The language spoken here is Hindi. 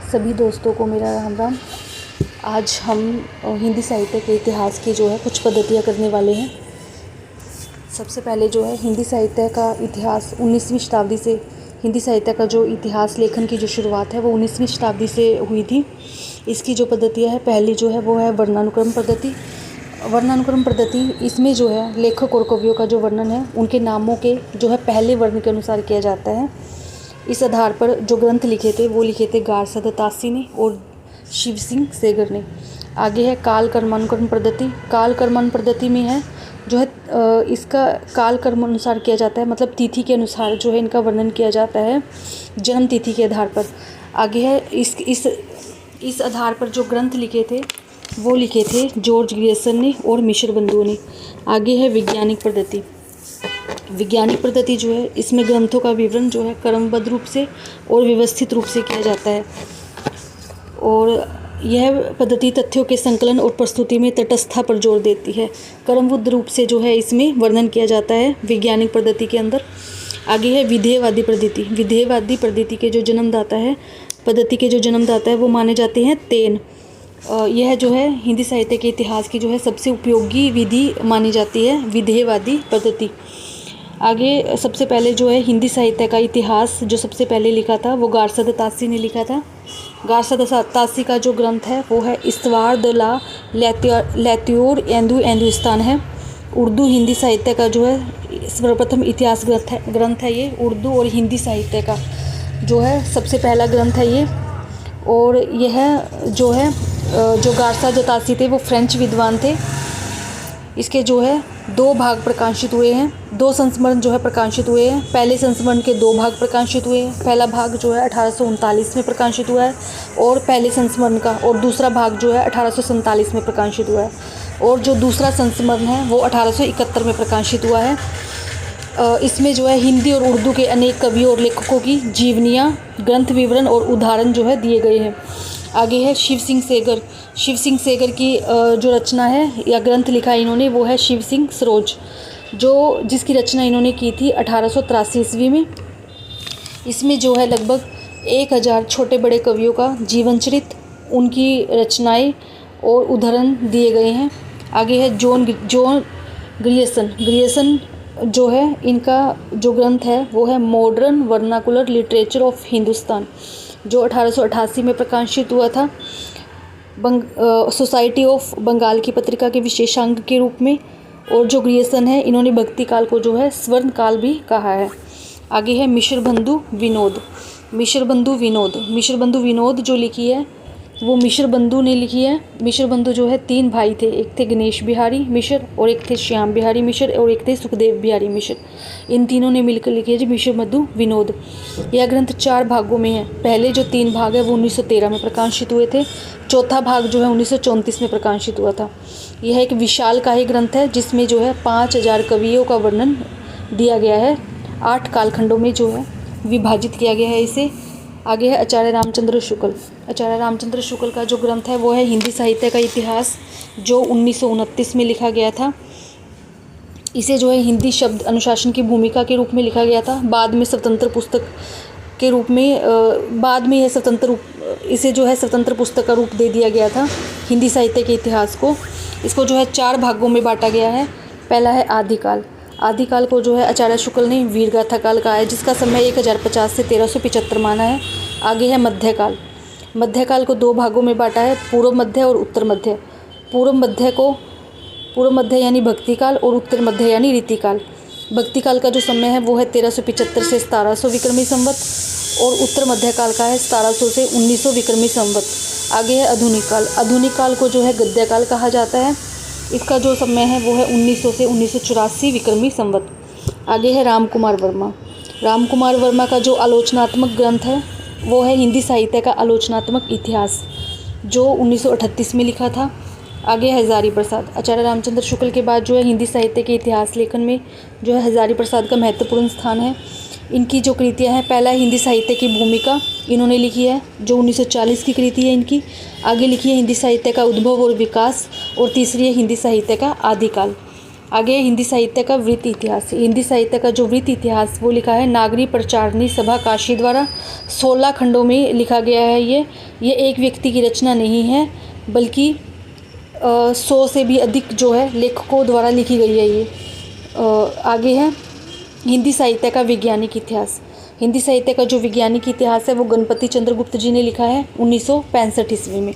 सभी दोस्तों को मेरा राम राम। आज हम हिंदी साहित्य के इतिहास की जो है कुछ पद्धतियाँ करने वाले हैं। सबसे पहले जो है हिंदी साहित्य का इतिहास 19वीं शताब्दी से, हिंदी साहित्य का जो इतिहास लेखन की जो शुरुआत है वो 19वीं शताब्दी से हुई थी। इसकी जो पद्धतियाँ है, पहली जो है वो है वर्णानुक्रम पद्धति। वर्णानुक्रम पद्धति, इसमें जो है लेखक और कवियों का जो वर्णन है उनके नामों के जो है पहले वर्ण के अनुसार किया जाता है। इस आधार पर जो ग्रंथ लिखे थे वो लिखे थे गारसद तासी ने और शिव सिंह सेगर ने। आगे है काल कर्मानुक्रम पद्धति। काल कर्मानुक्रम पद्धति में है जो है इसका काल कर्म अनुसार किया जाता है, मतलब तिथि के अनुसार जो है इनका वर्णन किया जाता है, जन्म तिथि के आधार पर। आगे है इस आधार पर जो ग्रंथ लिखे थे वो लिखे थे जॉर्ज ग्रियर्सन ने और मिश्र बंधुओं ने। आगे है वैज्ञानिक पद्धति। वैज्ञानिक पद्धति जो है इसमें ग्रंथों का विवरण जो है क्रमबद्ध रूप से और व्यवस्थित रूप से किया जाता है, और यह पद्धति तथ्यों के संकलन और प्रस्तुति में तटस्थता पर जोर देती है। क्रमबद्ध रूप से जो है इसमें वर्णन किया जाता है वैज्ञानिक पद्धति के अंदर। आगे है विधेयवादी पद्धति। विधेयवादी पद्धति के जो जन्मदाता है, पद्धति के जो जन्मदाता है वो माने जाते हैं तेन। यह जो है हिंदी साहित्य के इतिहास की जो है सबसे उपयोगी विधि मानी जाती है विधेयवादी पद्धति। आगे सबसे पहले जो है हिंदी साहित्य का इतिहास जो सबसे पहले लिखा था वो गारसद तासी ने लिखा था। गारसद तासी का जो ग्रंथ है वो है इस्तवार द ला लैत्योर एंदुस्तान है। उर्दू हिंदी साहित्य का जो है सर्वप्रथम इतिहास ग्रंथ है ये। उर्दू और हिंदी साहित्य का जो है सबसे पहला ग्रंथ है ये। और यह जो है जो गारसद तासी थे वो फ्रेंच विद्वान थे। इसके जो है 2 भाग प्रकाशित हुए हैं, 2 संस्मरण जो है प्रकाशित हुए हैं। पहले संस्मरण के 2 भाग प्रकाशित हुए हैं। पहला भाग जो है 1839 में प्रकाशित हुआ है और पहले संस्मरण का, और दूसरा भाग जो है 1847 में प्रकाशित हुआ है, और जो दूसरा संस्मरण है वो 1871 में प्रकाशित हुआ है। इसमें जो है हिंदी और उर्दू के अनेक कवियों और लेखकों की जीवनियाँ, ग्रंथ विवरण और उदाहरण जो है दिए गए हैं। आगे है शिव सिंह सेगर। शिव सिंह सेगर की जो रचना है या ग्रंथ लिखा है इन्होंने वो है शिव सिंह सरोज, जो जिसकी रचना इन्होंने की थी 1883 ईस्वी में। इसमें जो है लगभग 1000 छोटे बड़े कवियों का जीवन चरित्र, उनकी रचनाएं और उदाहरण दिए गए हैं। आगे है जॉन ग्रियर्सन जो है इनका जो ग्रंथ है वो है modern vernacular literature of Hindustan, जो 1888 में प्रकाशित हुआ था सोसाइटी ऑफ बंगाल की पत्रिका के विशेषांक के रूप में। और जो ग्रियर्सन है इन्होंने भक्ति काल को जो है स्वर्ण काल भी कहा है। आगे है मिश्र बंधु विनोद। मिश्र बंधु विनोद जो लिखी है वो मिश्र बंधु ने लिखी है। मिश्र बंधु जो है 3 भाई थे, एक थे गणेश बिहारी मिश्र और एक थे श्याम बिहारी मिश्र और एक थे सुखदेव बिहारी मिश्र। इन तीनों ने मिलकर लिखी है जी मिश्र बंधु विनोद। यह ग्रंथ 4 भागों में है। पहले जो 3 भाग है वो 1913 में प्रकाशित हुए थे। चौथा भाग जो है 1934 में प्रकाशित हुआ था। यह एक विशालकाय ग्रंथ है जिसमें जो है 5000 कवियों का वर्णन दिया गया है। 8 कालखंडों में जो है विभाजित किया गया है इसे। आगे है आचार्य रामचंद्र शुक्ल। आचार्य रामचंद्र शुक्ल का जो ग्रंथ है वो है हिंदी साहित्य का इतिहास, जो 1929 में लिखा गया था। इसे जो है हिंदी शब्द अनुशासन की भूमिका के रूप में लिखा गया था। बाद में स्वतंत्र पुस्तक के रूप में इसे जो है स्वतंत्र पुस्तक का रूप दे दिया गया था हिंदी साहित्य के इतिहास को। इसको जो है 4 भागों में बांटा गया है। पहला है आदिकाल। आदिकाल को जो है आचार्य शुक्ल ने वीरगाथा काल कहा है, जिसका समय 1050 से 1375 माना है। आगे है मध्यकाल। मध्यकाल को 2 भागों में बांटा है, पूर्व मध्य और उत्तर मध्य। पूर्व मध्य यानी भक्ति काल और उत्तर मध्य यानी रीतिकाल। भक्ति काल का जो समय है वो है 1375 से 1700 विक्रमी संवत, और उत्तर मध्य काल का है 1700 से 1900 विक्रमी संवत। आगे है आधुनिक काल। आधुनिक काल को जो है गद्य काल कहा जाता है। इसका जो समय है वो है 1900 से 1984 विक्रमी संवत। आगे है रामकुमार वर्मा। रामकुमार वर्मा का जो आलोचनात्मक ग्रंथ है वो है हिंदी साहित्य का आलोचनात्मक इतिहास, जो 1938 में लिखा था। आगे है हजारी प्रसाद। आचार्य रामचंद्र शुक्ल के बाद जो है हिंदी साहित्य के इतिहास लेखन में जो है हजारी प्रसाद का महत्वपूर्ण स्थान है। इनकी जो कृतियाँ हैं, पहला हिंदी साहित्य की भूमिका इन्होंने लिखी है, जो 1940 की कृति है इनकी। आगे लिखी है हिंदी साहित्य का उद्भव और विकास, और तीसरी है हिंदी साहित्य का आदिकाल। आगे हिंदी साहित्य का वृत्त इतिहास। हिंदी साहित्य का जो वृत्त इतिहास वो लिखा है नागरी प्रचारणी सभा काशी द्वारा। 16 खंडों में लिखा गया है। ये एक व्यक्ति की रचना नहीं है, बल्कि 100 से भी अधिक जो है लेखकों द्वारा लिखी गई है ये। आगे है हिंदी साहित्य का वैज्ञानिक इतिहास। हिंदी साहित्य का जो वैज्ञानिक इतिहास है वो गणपति चंद्रगुप्त जी ने लिखा है 1965 ईस्वी में।